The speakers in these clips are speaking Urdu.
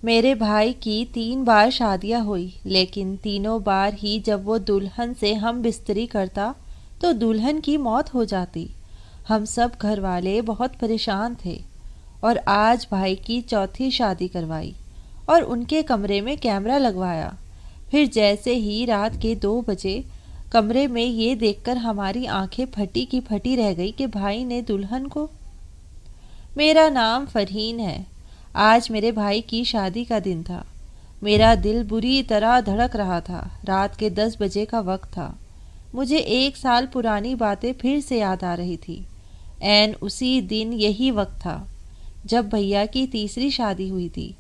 میرے بھائی کی 3 بار شادیاں ہوئی، لیکن تینوں بار ہی جب وہ دلہن سے ہم بستری کرتا تو دلہن کی موت ہو جاتی۔ ہم سب گھر والے بہت پریشان تھے، اور آج بھائی کی چوتھی شادی کروائی اور ان کے کمرے میں کیمرہ لگوایا۔ پھر جیسے ہی رات کے 2 بجے کمرے میں یہ دیکھ کر ہماری آنکھیں پھٹی کی پھٹی رہ گئی کہ بھائی نے دلہن کو... میرا نام فرحین ہے۔ آج میرے بھائی کی شادی کا دن تھا۔ میرا دل بری طرح دھڑک رہا تھا۔ رات کے 10 بجے کا وقت تھا۔ مجھے 1 سال پرانی باتیں پھر سے یاد آ رہی تھی۔ عین اسی دن یہی وقت تھا جب بھیا کی تیسری شادی ہوئی تھی۔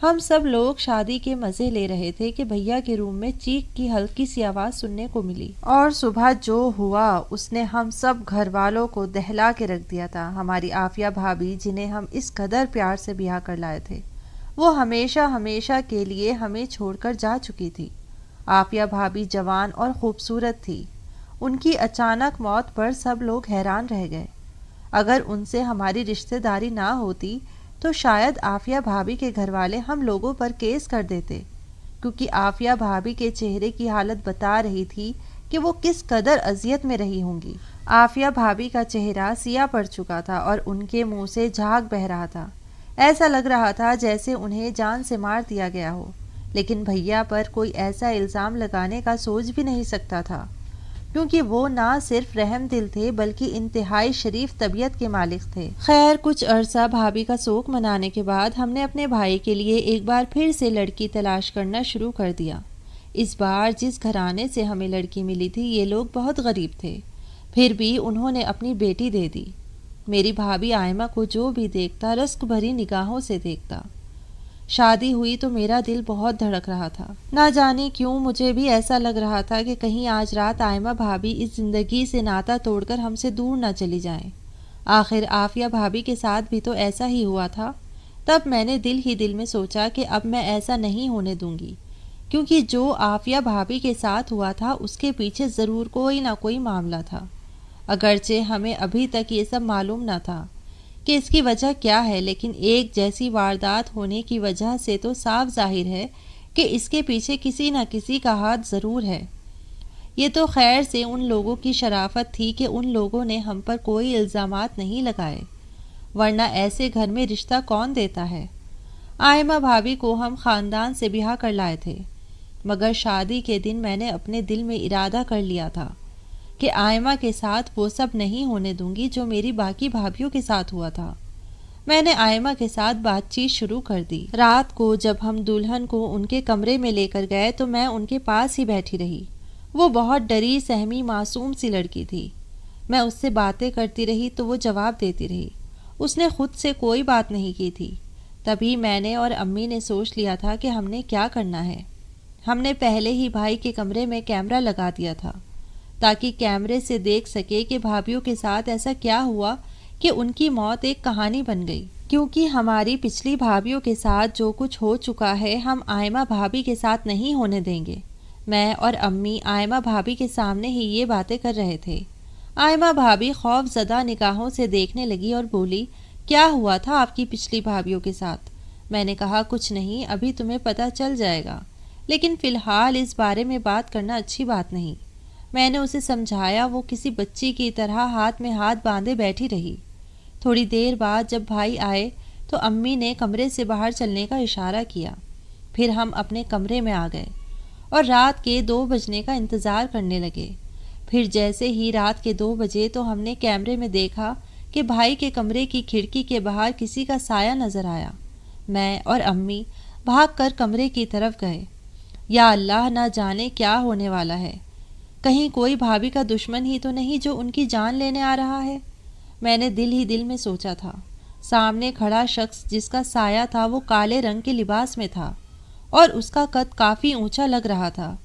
ہم سب لوگ شادی کے مزے لے رہے تھے کہ بھیا کے روم میں چیخ کی ہلکی سی آواز سننے کو ملی، اور صبح جو ہوا اس نے ہم سب گھر والوں کو دہلا کے رکھ دیا تھا۔ ہماری عافیہ بھابھی، جنہیں ہم اس قدر پیار سے بیاہ کر لائے تھے، وہ ہمیشہ ہمیشہ کے لیے ہمیں چھوڑ کر جا چکی تھی۔ عافیہ بھابھی جوان اور خوبصورت تھی۔ ان کی اچانک موت پر سب لوگ حیران رہ گئے۔ اگر ان سے ہماری رشتہ داری نہ ہوتی تو شاید عافیہ بھابھی کے گھر والے ہم لوگوں پر کیس کر دیتے، کیونکہ عافیہ بھابھی کے چہرے کی حالت بتا رہی تھی کہ وہ کس قدر اذیت میں رہی ہوں گی۔ عافیہ بھابھی کا چہرہ سیاہ پڑ چکا تھا اور ان کے منہ سے جھاگ بہہ رہا تھا۔ ایسا لگ رہا تھا جیسے انہیں جان سے مار دیا گیا ہو، لیکن بھیا پر کوئی ایسا الزام لگانے کا سوچ بھی نہیں سکتا تھا، کیونکہ وہ نہ صرف رحم دل تھے بلکہ انتہائی شریف طبیعت کے مالک تھے۔ خیر، کچھ عرصہ بھابھی کا سوگ منانے کے بعد ہم نے اپنے بھائی کے لیے ایک بار پھر سے لڑکی تلاش کرنا شروع کر دیا۔ اس بار جس گھرانے سے ہمیں لڑکی ملی تھی، یہ لوگ بہت غریب تھے، پھر بھی انہوں نے اپنی بیٹی دے دی۔ میری بھابھی آئمہ کو جو بھی دیکھتا رشک بھری نگاہوں سے دیکھتا۔ شادی ہوئی تو میرا دل بہت دھڑک رہا تھا۔ نہ جانے کیوں مجھے بھی ایسا لگ رہا تھا کہ کہیں آج رات آئمہ بھابھی اس زندگی سے ناتا توڑ کر ہم سے دور نہ چلی جائیں۔ آخر عافیہ بھابھی کے ساتھ بھی تو ایسا ہی ہوا تھا۔ تب میں نے دل ہی دل میں سوچا کہ اب میں ایسا نہیں ہونے دوں گی، کیونکہ جو عافیہ بھابھی کے ساتھ ہوا تھا اس کے پیچھے ضرور کوئی نہ کوئی معاملہ تھا، اگرچہ ہمیں ابھی تک یہ سب معلوم نہ تھا کہ اس کی وجہ کیا ہے، لیکن ایک جیسی واردات ہونے کی وجہ سے تو صاف ظاہر ہے کہ اس کے پیچھے کسی نہ کسی کا ہاتھ ضرور ہے۔ یہ تو خیر سے ان لوگوں کی شرافت تھی کہ ان لوگوں نے ہم پر کوئی الزامات نہیں لگائے، ورنہ ایسے گھر میں رشتہ کون دیتا ہے۔ آئمہ بھابھی کو ہم خاندان سے بیاہ کر لائے تھے، مگر شادی کے دن میں نے اپنے دل میں ارادہ کر لیا تھا کہ آئمہ کے ساتھ وہ سب نہیں ہونے دوں گی جو میری باقی بھابھیوں کے ساتھ ہوا تھا۔ میں نے آئمہ کے ساتھ بات چیت شروع کر دی۔ رات کو جب ہم دلہن کو ان کے کمرے میں لے کر گئے تو میں ان کے پاس ہی بیٹھی رہی۔ وہ بہت ڈری سہمی معصوم سی لڑکی تھی۔ میں اس سے باتیں کرتی رہی تو وہ جواب دیتی رہی۔ اس نے خود سے کوئی بات نہیں کی تھی۔ تبھی میں نے اور امی نے سوچ لیا تھا کہ ہم نے کیا کرنا ہے۔ ہم نے پہلے ہی بھائی کے کمرے میں کیمرہ لگا دیا تھا تاکہ کیمرے سے دیکھ سکے کہ بھابھیوں کے ساتھ ایسا کیا ہوا کہ ان کی موت ایک کہانی بن گئی۔ کیونکہ ہماری پچھلی بھابھیوں کے ساتھ جو کچھ ہو چکا ہے ہم آئمہ بھابھی کے ساتھ نہیں ہونے دیں گے۔ میں اور امی آئمہ بھابھی کے سامنے ہی یہ باتیں کر رہے تھے۔ آئمہ بھابھی خوف زدہ نگاہوں سے دیکھنے لگی اور بولی، کیا ہوا تھا آپ کی پچھلی بھابھیوں کے ساتھ؟ میں نے کہا، کچھ نہیں، ابھی تمہیں پتہ چل جائے گا، لیکن فی الحال اس بارے میں بات کرنا اچھی بات نہیں۔ میں نے اسے سمجھایا۔ وہ کسی بچی کی طرح ہاتھ میں ہاتھ باندھے بیٹھی رہی۔ تھوڑی دیر بعد جب بھائی آئے تو امی نے کمرے سے باہر چلنے کا اشارہ کیا۔ پھر ہم اپنے کمرے میں آ گئے اور رات کے 2 بجنے کا انتظار کرنے لگے۔ پھر جیسے ہی رات کے 2 بجے تو ہم نے کیمرے میں دیکھا کہ بھائی کے کمرے کی کھڑکی کے باہر کسی کا سایہ نظر آیا۔ میں اور امی بھاگ کر کمرے کی طرف گئے۔ یا اللہ، نہ جانے کیا ہونے والا ہے، کہیں کوئی بھابھی کا دشمن ہی تو نہیں جو ان کی جان لینے آ رہا ہے۔ میں نے دل ہی دل میں سوچا تھا۔ سامنے کھڑا شخص جس کا سایہ تھا وہ کالے رنگ کے لباس میں تھا اور اس کا قد کافی اونچا لگ رہا تھا۔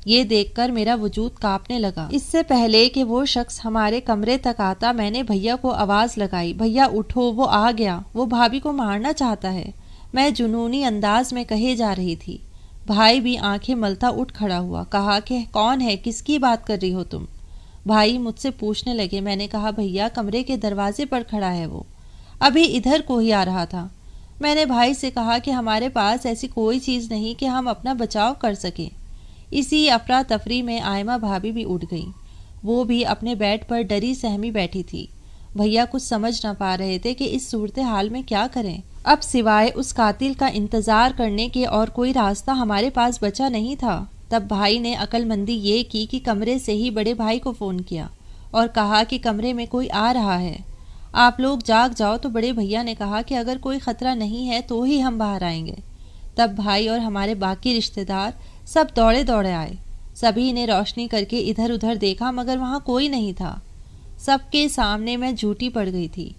یہ دیکھ کر میرا وجود کانپنے لگا۔ اس سے پہلے کہ وہ شخص ہمارے کمرے تک آتا میں نے بھیا کو آواز لگائی، بھیا اٹھو، وہ آ گیا، وہ بھابھی کو مارنا چاہتا ہے، میں جنونی انداز میں کہے جا رہی تھی۔ بھائی بھی آنکھیں ملتا اٹھ کھڑا ہوا، کہا کہ کون ہے، کس کی بات کر رہی ہو تم؟ بھائی مجھ سے پوچھنے لگے۔ میں نے کہا، بھیا کمرے کے دروازے پر کھڑا ہے، وہ ابھی ادھر کو ہی آ رہا تھا۔ میں نے بھائی سے کہا کہ ہمارے پاس ایسی کوئی چیز نہیں کہ ہم اپنا بچاؤ کر سکیں۔ اسی افراتفری میں آئمہ بھابھی بھی اٹھ گئیں۔ وہ بھی اپنے بیڈ پر ڈری سہمی بیٹھی تھی۔ بھیا کچھ سمجھ نہ پا رہے تھے کہ اس صورتحال میں کیا کریں۔ اب سوائے اس قاتل کا انتظار کرنے کے اور کوئی راستہ ہمارے پاس بچا نہیں تھا۔ تب بھائی نے عقل مندی یہ کی کہ کمرے سے ہی بڑے بھائی کو فون کیا اور کہا کہ کمرے میں کوئی آ رہا ہے، آپ لوگ جاگ جاؤ۔ تو بڑے بھیا نے کہا کہ اگر کوئی خطرہ نہیں ہے تو ہی ہم باہر آئیں گے۔ تب بھائی اور ہمارے باقی رشتہ دار سب دوڑے دوڑے آئے۔ سبھی نے روشنی کر کے ادھر ادھر دیکھا مگر وہاں کوئی نہیں تھا۔ سب کے سامنے میں جھوٹی پڑ گئی تھی۔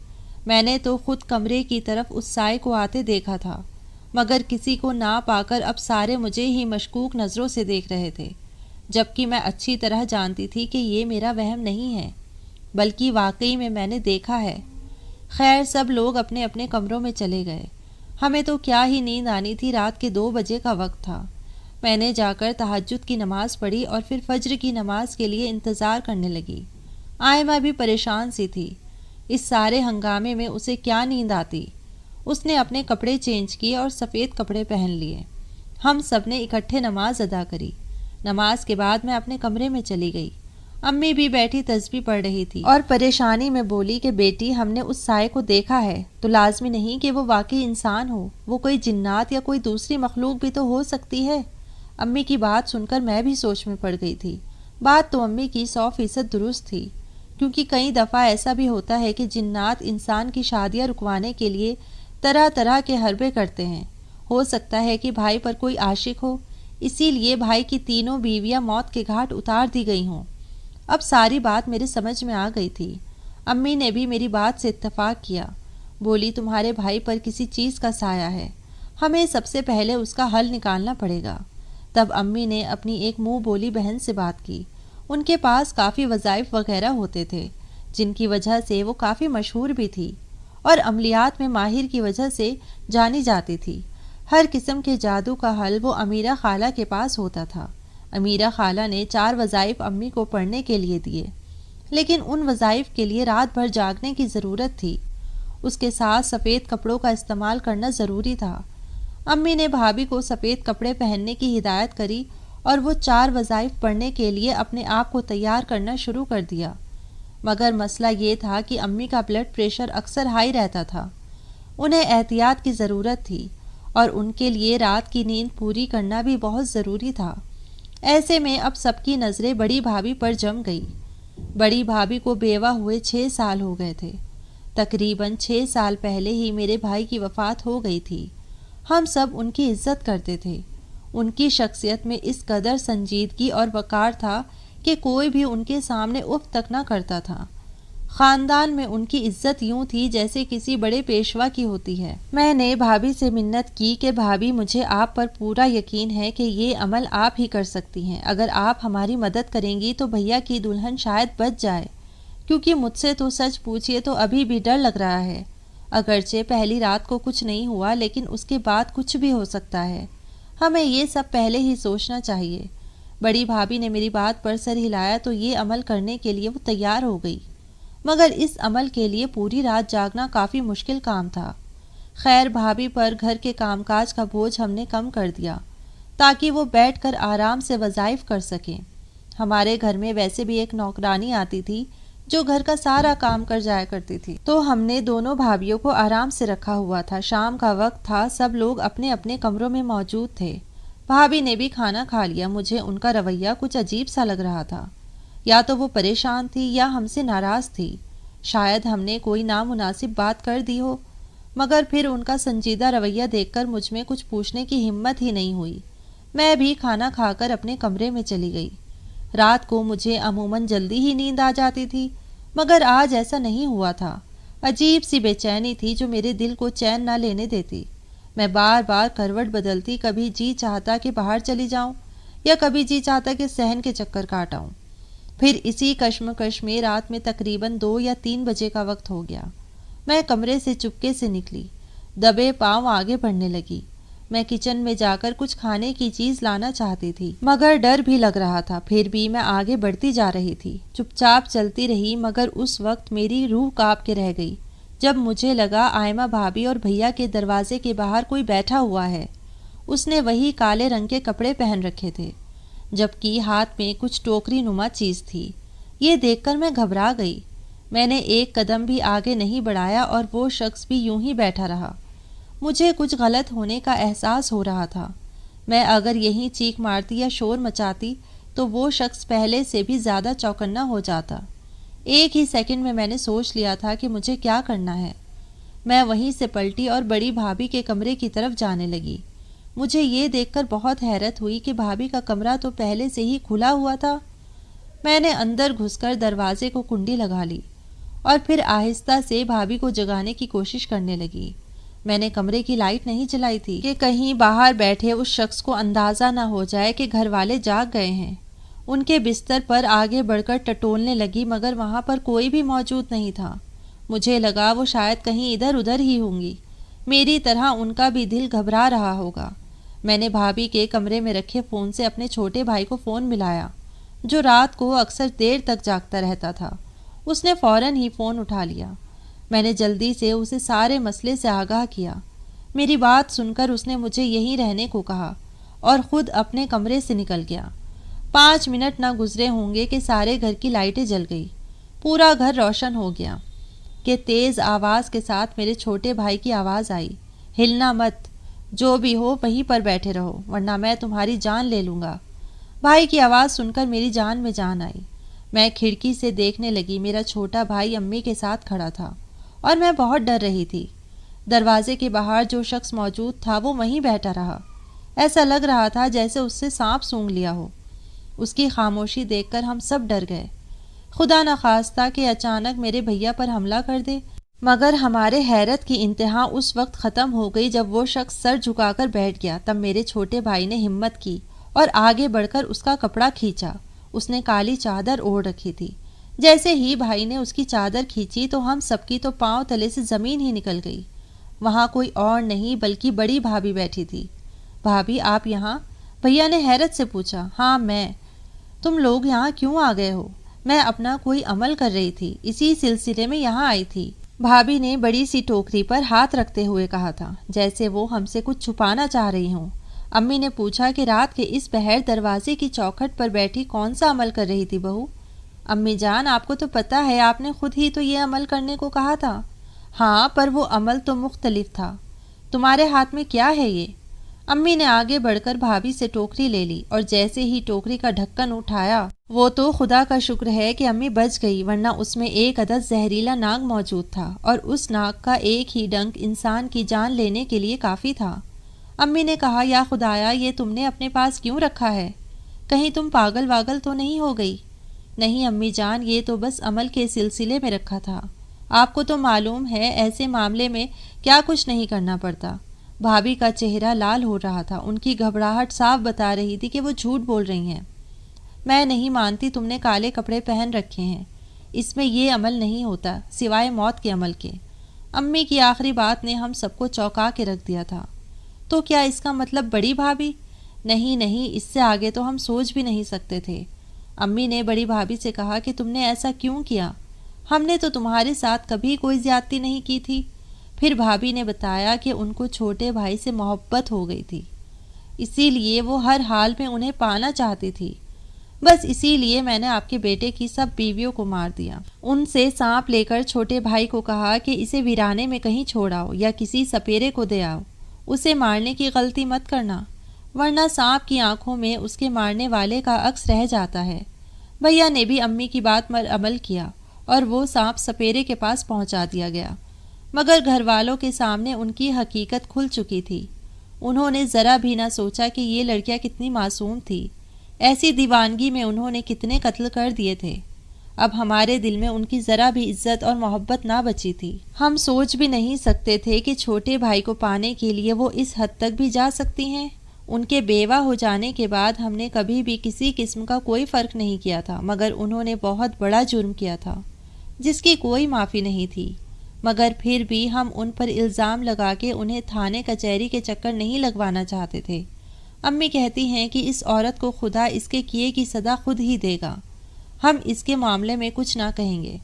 میں نے تو خود کمرے کی طرف اس سائے کو آتے دیکھا تھا، مگر کسی کو نہ پا کر اب سارے مجھے ہی مشکوک نظروں سے دیکھ رہے تھے، جبکہ میں اچھی طرح جانتی تھی کہ یہ میرا وہم نہیں ہے بلکہ واقعی میں نے دیکھا ہے۔ خیر سب لوگ اپنے اپنے کمروں میں چلے گئے۔ ہمیں تو کیا ہی نیند آنی تھی، رات کے 2 بجے کا وقت تھا۔ میں نے جا کر تہجد کی نماز پڑھی اور پھر فجر کی نماز کے لیے انتظار کرنے لگی۔ آئمہ بھی پریشان سی تھی، اس سارے ہنگامے میں اسے کیا نیند آتی۔ اس نے اپنے کپڑے چینج کیے اور سفید کپڑے پہن لیے۔ ہم سب نے اکٹھے نماز ادا کری۔ نماز کے بعد میں اپنے کمرے میں چلی گئی۔ امی بھی بیٹھی تسبیح پڑھ رہی تھی اور پریشانی میں بولی کہ بیٹی ہم نے اس سائے کو دیکھا ہے تو لازمی نہیں کہ وہ واقعی انسان ہو، وہ کوئی جنات یا کوئی دوسری مخلوق بھی تو ہو سکتی ہے۔ امی کی بات سن کر میں بھی سوچ میں پڑ گئی تھی۔ بات تو امی کی 100% درست تھی، کیونکہ کئی دفعہ ایسا بھی ہوتا ہے کہ جنات انسان کی شادیاں رکوانے کے لیے طرح طرح کے حربے کرتے ہیں۔ ہو سکتا ہے کہ بھائی پر کوئی عاشق ہو، اسی لیے بھائی کی تینوں بیویاں موت کے گھاٹ اتار دی گئی ہوں۔ اب ساری بات میرے سمجھ میں آ گئی تھی۔ امی نے بھی میری بات سے اتفاق کیا۔ بولی تمہارے بھائی پر کسی چیز کا سایہ ہے، ہمیں سب سے پہلے اس کا حل نکالنا پڑے گا۔ تب امی نے اپنی ایک منہ بولی بہن سے بات کی۔ ان کے پاس کافی وظائف وغیرہ ہوتے تھے جن کی وجہ سے وہ کافی مشہور بھی تھی اور عملیات میں ماہر کی وجہ سے جانی جاتی تھی۔ ہر قسم کے جادو کا حل وہ امیرہ خالہ کے پاس ہوتا تھا۔ امیرہ خالہ نے 4 وظائف امی کو پڑھنے کے لیے دیے، لیکن ان وظائف کے لیے رات بھر جاگنے کی ضرورت تھی۔ اس کے ساتھ سفید کپڑوں کا استعمال کرنا ضروری تھا۔ امی نے بھابھی کو سفید کپڑے پہننے کی ہدایت کری اور وہ 4 وظائف پڑھنے کے لیے اپنے آپ کو تیار کرنا شروع کر دیا۔ مگر مسئلہ یہ تھا کہ امی کا بلڈ پریشر اکثر ہائی رہتا تھا، انہیں احتیاط کی ضرورت تھی اور ان کے لیے رات کی نیند پوری کرنا بھی بہت ضروری تھا۔ ایسے میں اب سب کی نظریں بڑی بھابھی پر جم گئی۔ بڑی بھابھی کو بیوہ ہوئے 6 سال ہو گئے تھے۔ تقریباً 6 سال پہلے ہی میرے بھائی کی وفات ہو گئی تھی۔ ہم سب ان کی عزت کرتے تھے۔ ان کی شخصیت میں اس قدر سنجیدگی اور وقار تھا کہ کوئی بھی ان کے سامنے اف تک نہ کرتا تھا۔ خاندان میں ان کی عزت یوں تھی جیسے کسی بڑے پیشوا کی ہوتی ہے۔ میں نے بھابھی سے منت کی کہ بھابھی مجھے آپ پر پورا یقین ہے کہ یہ عمل آپ ہی کر سکتی ہیں۔ اگر آپ ہماری مدد کریں گی تو بھیا کی دلہن شاید بچ جائے، کیونکہ مجھ سے تو سچ پوچھئے تو ابھی بھی ڈر لگ رہا ہے۔ اگرچہ پہلی رات کو کچھ نہیں ہوا لیکن اس کے بعد کچھ بھی ہو سکتا ہے۔ ہمیں یہ سب پہلے ہی سوچنا چاہیے۔ بڑی بھابھی نے میری بات پر سر ہلایا تو یہ عمل کرنے کے لیے وہ تیار ہو گئی، مگر اس عمل کے لیے پوری رات جاگنا کافی مشکل کام تھا۔ خیر بھابھی پر گھر کے کام کاج کا بوجھ ہم نے کم کر دیا تاکہ وہ بیٹھ کر آرام سے وظائف کر سکیں۔ ہمارے گھر میں ویسے بھی ایک نوکرانی آتی تھی جو گھر کا سارا کام کر جایا کرتی تھی، تو ہم نے دونوں بھابھیوں کو آرام سے رکھا ہوا تھا۔ شام کا وقت تھا، سب لوگ اپنے اپنے کمروں میں موجود تھے۔ بھابھی نے بھی کھانا کھا لیا۔ مجھے ان کا رویہ کچھ عجیب سا لگ رہا تھا، یا تو وہ پریشان تھی یا ہم سے ناراض تھی۔ شاید ہم نے کوئی نامناسب بات کر دی ہو، مگر پھر ان کا سنجیدہ رویہ دیکھ کر مجھ میں کچھ پوچھنے کی ہمت ہی نہیں ہوئی۔ میں بھی کھانا کھا کر اپنے کمرے میں چلی گئی۔ رات کو مجھے عموماً جلدی ہی نیند آ جاتی تھی، مگر آج ایسا نہیں ہوا تھا۔ عجیب سی بے چینی تھی جو میرے دل کو چین نہ لینے دیتی۔ میں بار بار کروٹ بدلتی، کبھی جی چاہتا کہ باہر چلی جاؤں یا کبھی جی چاہتا کہ صحن کے چکر کاٹ آؤں۔ پھر اسی کشمکش میں رات میں تقریباً 2 یا 3 بجے کا وقت ہو گیا۔ میں کمرے سے چپکے سے نکلی، دبے پاؤں آگے بڑھنے لگی۔ میں کچن میں جا کر کچھ کھانے کی چیز لانا چاہتی تھی، مگر ڈر بھی لگ رہا تھا۔ پھر بھی میں آگے بڑھتی جا رہی تھی، چپ چاپ چلتی رہی، مگر اس وقت میری روح کانپ کے رہ گئی جب مجھے لگا آئمہ بھابھی اور بھیا کے دروازے کے باہر کوئی بیٹھا ہوا ہے۔ اس نے وہی کالے رنگ کے کپڑے پہن رکھے تھے، جبکہ ہاتھ میں کچھ ٹوکری نما چیز تھی۔ یہ دیکھ کر میں گھبرا گئی۔ میں نے ایک قدم بھی آگے نہیں بڑھایا اور وہ شخص بھی یوں ہی بیٹھا رہا۔ مجھے کچھ غلط ہونے کا احساس ہو رہا تھا۔ میں اگر یہیں چیخ مارتی یا شور مچاتی تو وہ شخص پہلے سے بھی زیادہ چوکنا ہو جاتا۔ ایک ہی سیکنڈ میں نے سوچ لیا تھا کہ مجھے کیا کرنا ہے۔ میں وہیں سے پلٹی اور بڑی بھابھی کے کمرے کی طرف جانے لگی۔ مجھے یہ دیکھ کر بہت حیرت ہوئی کہ بھابھی کا کمرہ تو پہلے سے ہی کھلا ہوا تھا۔ میں نے اندر گھس کر دروازے کو کنڈی لگا لی اور پھر آہستہ سے بھابھی کو جگانے کی کوشش کرنے لگی۔ میں نے کمرے کی لائٹ نہیں جلائی تھی کہ کہیں باہر بیٹھے اس شخص کو اندازہ نہ ہو جائے کہ گھر والے جاگ گئے ہیں۔ ان کے بستر پر آگے بڑھ کر ٹٹولنے لگی مگر وہاں پر کوئی بھی موجود نہیں تھا۔ مجھے لگا وہ شاید کہیں ادھر ادھر ہی ہوں گی، میری طرح ان کا بھی دل گھبرا رہا ہوگا۔ میں نے بھابھی کے کمرے میں رکھے فون سے اپنے چھوٹے بھائی کو فون ملایا، جو رات کو اکثر دیر تک جاگتا رہتا تھا۔ اس نے فوراً ہی فون اٹھا لیا۔ میں نے جلدی سے اسے سارے مسئلے سے آگاہ کیا۔ میری بات سن کر اس نے مجھے یہیں رہنے کو کہا اور خود اپنے کمرے سے نکل گیا۔ 5 منٹ نہ گزرے ہوں گے کہ سارے گھر کی لائٹیں جل گئی، پورا گھر روشن ہو گیا کہ تیز آواز کے ساتھ میرے چھوٹے بھائی کی آواز آئی، ہلنا مت، جو بھی ہو وہیں پر بیٹھے رہو ورنہ میں تمہاری جان لے لوں گا۔ بھائی کی آواز سن کر میری جان میں جان آئی۔ میں کھڑکی سے دیکھنے لگی۔ میرا چھوٹا بھائی امی کے ساتھ کھڑا تھا اور میں بہت ڈر رہی تھی۔ دروازے کے باہر جو شخص موجود تھا وہ وہیں بیٹھا رہا۔ ایسا لگ رہا تھا جیسے اس سے سانپ سونگھ لیا ہو۔ اس کی خاموشی دیکھ کر ہم سب ڈر گئے۔ خدا نخواستہ کہ اچانک میرے بھیا پر حملہ کر دے، مگر ہمارے حیرت کی انتہا اس وقت ختم ہو گئی جب وہ شخص سر جھکا کر بیٹھ گیا۔ تب میرے چھوٹے بھائی نے ہمت کی اور آگے بڑھ کر اس کا کپڑا کھینچا۔ اس نے کالی چادر اوڑھ رکھی تھی۔ جیسے ہی بھائی نے اس کی چادر کھینچی تو ہم سب کی تو پاؤں تلے سے زمین ہی نکل گئی۔ وہاں کوئی اور نہیں بلکہ بڑی بھابھی بیٹھی تھی۔ بھابھی آپ یہاں؟ بھیا نے حیرت سے پوچھا۔ ہاں میں۔ تم لوگ یہاں کیوں آ گئے ہو؟ میں اپنا کوئی عمل کر رہی تھی، اسی سلسلے میں یہاں آئی تھی، بھابھی نے بڑی سی ٹوکری پر ہاتھ رکھتے ہوئے کہا تھا، جیسے وہ ہم سے کچھ چھپانا چاہ رہی ہوں۔ امی نے پوچھا کہ رات کے اس پہر دروازے کی چوکھٹ پر بیٹھی کون سا عمل کر رہی تھی بہو؟ امی جان آپ کو تو پتہ ہے، آپ نے خود ہی تو یہ عمل کرنے کو کہا تھا۔ ہاں پر وہ عمل تو مختلف تھا۔ تمہارے ہاتھ میں کیا ہے یہ؟ امی نے آگے بڑھ کر بھابھی سے ٹوکری لے لی اور جیسے ہی ٹوکری کا ڈھکن اٹھایا، وہ تو خدا کا شکر ہے کہ امی بچ گئی، ورنہ اس میں ایک عدد زہریلا ناگ موجود تھا اور اس ناگ کا ایک ہی ڈنک انسان کی جان لینے کے لیے کافی تھا۔ امی نے کہا، یا خدایا یہ تم نے اپنے پاس کیوں رکھا ہے؟ کہیں تم پاگل واگل تو نہیں ہو گئی؟ نہیں امی جان، یہ تو بس عمل کے سلسلے میں رکھا تھا۔ آپ کو تو معلوم ہے ایسے معاملے میں کیا کچھ نہیں کرنا پڑتا۔ بھابھی کا چہرہ لال ہو رہا تھا، ان کی گھبراہٹ صاف بتا رہی تھی کہ وہ جھوٹ بول رہی ہیں۔ میں نہیں مانتی تم نے کالے کپڑے پہن رکھے ہیں، اس میں یہ عمل نہیں ہوتا سوائے موت کے عمل کے۔ امی کی آخری بات نے ہم سب کو چونکا کے رکھ دیا تھا۔ تو کیا اس کا مطلب بڑی بھابھی؟ نہیں، اس سے آگے تو ہم سوچ بھی نہیں سکتے تھے۔ امی نے بڑی بھابھی سے کہا کہ تم نے ایسا کیوں کیا؟ ہم نے تو تمہارے ساتھ کبھی کوئی زیادتی نہیں کی تھی۔ پھر بھابھی نے بتایا کہ ان کو چھوٹے بھائی سے محبت ہو گئی تھی، اسی لیے وہ ہر حال میں انہیں پانا چاہتی تھی۔ بس اسی لیے میں نے آپ کے بیٹے کی سب بیویوں کو مار دیا۔ ان سے سانپ لے کر چھوٹے بھائی کو کہا کہ اسے ویرانے میں کہیں چھوڑاؤ یا کسی سپیرے کو دے آؤ۔ اسے مارنے کی غلطی مت کرنا، ورنہ سانپ کی آنکھوں میں اس کے مارنے والے کا عکس رہ جاتا ہے۔ بھیا نے بھی امی کی بات پر عمل کیا اور وہ سانپ سپیرے کے پاس پہنچا دیا گیا، مگر گھر والوں کے سامنے ان کی حقیقت کھل چکی تھی۔ انہوں نے ذرا بھی نہ سوچا کہ یہ لڑکیاں کتنی معصوم تھی، ایسی دیوانگی میں انہوں نے کتنے قتل کر دیے تھے۔ اب ہمارے دل میں ان کی ذرا بھی عزت اور محبت نہ بچی تھی۔ ہم سوچ بھی نہیں سکتے تھے کہ چھوٹے بھائی کو پانے کے لیے وہ اس حد تک بھی جا سکتی ہیں۔ ان کے بیوہ ہو جانے کے بعد ہم نے کبھی بھی کسی قسم کا کوئی فرق نہیں کیا تھا، مگر انہوں نے بہت بڑا جرم کیا تھا جس کی کوئی معافی نہیں تھی۔ مگر پھر بھی ہم ان پر الزام لگا کے انہیں تھانے کچہری کے چکر نہیں لگوانا چاہتے تھے۔ امی کہتی ہیں کہ اس عورت کو خدا اس کے کیے کی سزا خود ہی دے گا، ہم اس کے معاملے میں کچھ نہ کہیں گے،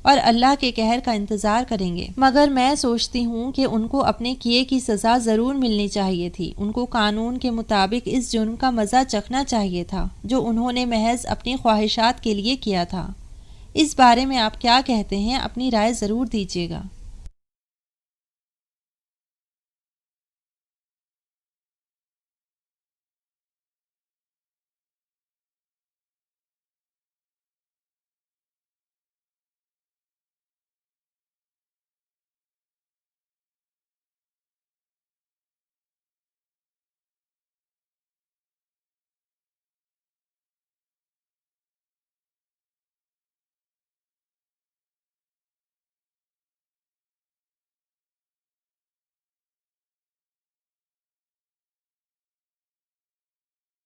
اور اللہ کے قہر کا انتظار کریں گے۔ مگر میں سوچتی ہوں کہ ان کو اپنے کیے کی سزا ضرور ملنی چاہیے تھی۔ ان کو قانون کے مطابق اس جرم کا مزہ چکھنا چاہیے تھا جو انہوں نے محض اپنی خواہشات کے لیے کیا تھا۔ اس بارے میں آپ کیا کہتے ہیں؟ اپنی رائے ضرور دیجیے گا۔